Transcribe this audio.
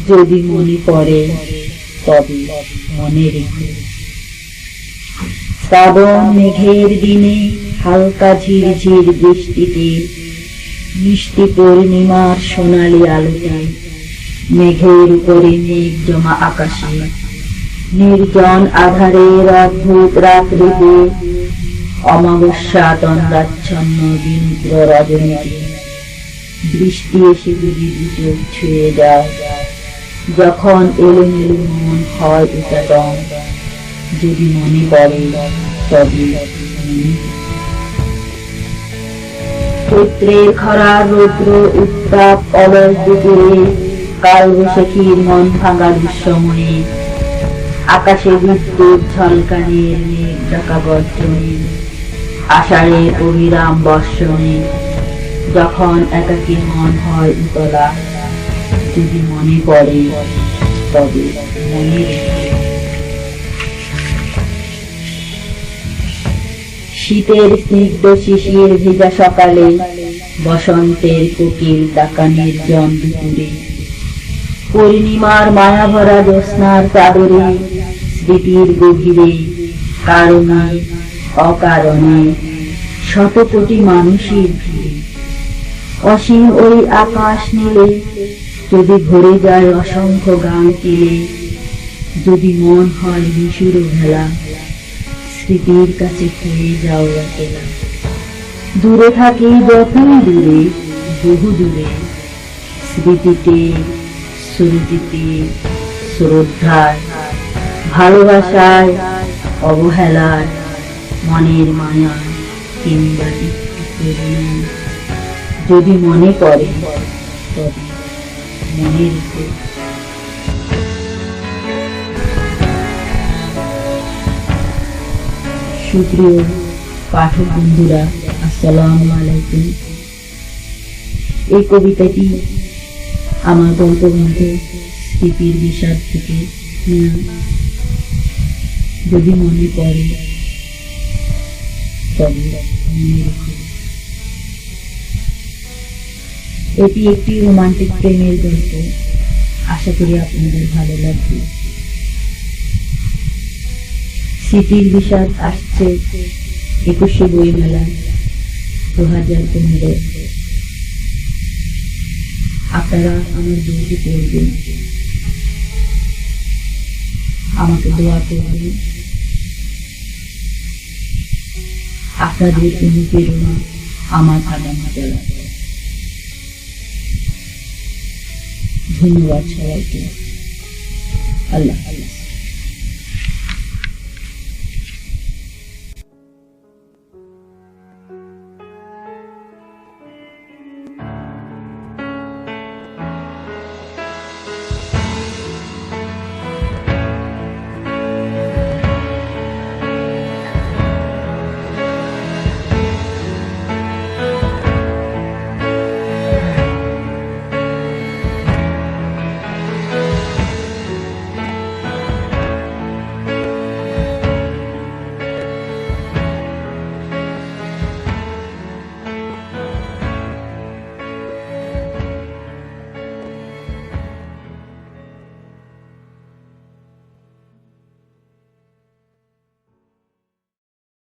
যদি মনে পড়ে তবে মনে রেখো। শ্রাবণ মেঘের দিনে হালকা ঝিরঝির বৃষ্টিতে, মিষ্টি পূর্ণিমার সোনালি আলোতে, মেঘের উপরে মেঘ জমা আকাশে, নির্জন আধারের অদ্ভুত রাত্রিতে, অমাবস্যা তন্দ্রাচ্ছন্ন বিনুদ্র রজনীতে, বৃষ্টি এসে যদি চোখ ছুঁয়ে যায়, যখন এলোমেলো মন হয় উচাটন, যদি মনে পড়ে তবে চৈত্রের খরার রৌদ্র উত্তাপ অলস দুপুরে, কালবৈশাখীর মন ভাঙা দুঃসময়ে, আকাশে বিদ্যুৎ ঝলকানির মেঘ ডাকা গর্জনে, আষাঢ়ের অবিরাম বর্ষণে, যখন একাকী মন হয় উতলা, যদি মনে পড়ে তবে মনে রেখো। শীতের স্নিগ্ধ শিশির ভেজা সকালে, বসন্তের কোকিল ডাকা নির্জন দুপুরে, পূর্ণিমার মায়া ভরা জ্যোৎস্নার চাদরে, স্মৃতির গভীরে কারণে অকারণে শত কোটি মানুষের ভিড়ে, অসীম ওই আকাশ নীলে যদি ভরে যায় অসংখ্য গান তিলে, যদি মন হয় নিশুর ভেলা, স্মৃতির কাছে ফিরে যাও একলা। দূরে থাকি যতই দূরে, বহু দূরে, স্মৃতিতে স্মৃতিতে শ্রদ্ধায়, ভালোবাসায় অবহেলায়, মনের মায়া কিংবা যদি মনে পড়ে তবে মনে রেখো। সুপ্রিয় পাঠক বন্ধুরা, আসসালামু আলাইকুম। এই কবিতাটি আমার বঙ্গবন্ধু স্মৃতির বিষাদ থেকে নেওয়া। যদি মনে পড়ে তবে মনে রেখো। এটি একটি রোমান্টিক প্রেমের গল্প। আশা করি আপনাদের ভালো লাগবে। স্মৃতির বিষাদ আসছে 21শে বইমেলা 2015। আপনারা আমার বইটি পড়বেন, আমাকে দোয়া করবেন। আপনাদের অনুপ্রেরণা আমার আগামী চলা। ধন্যবাদ সবাইকে। আল্লাহ।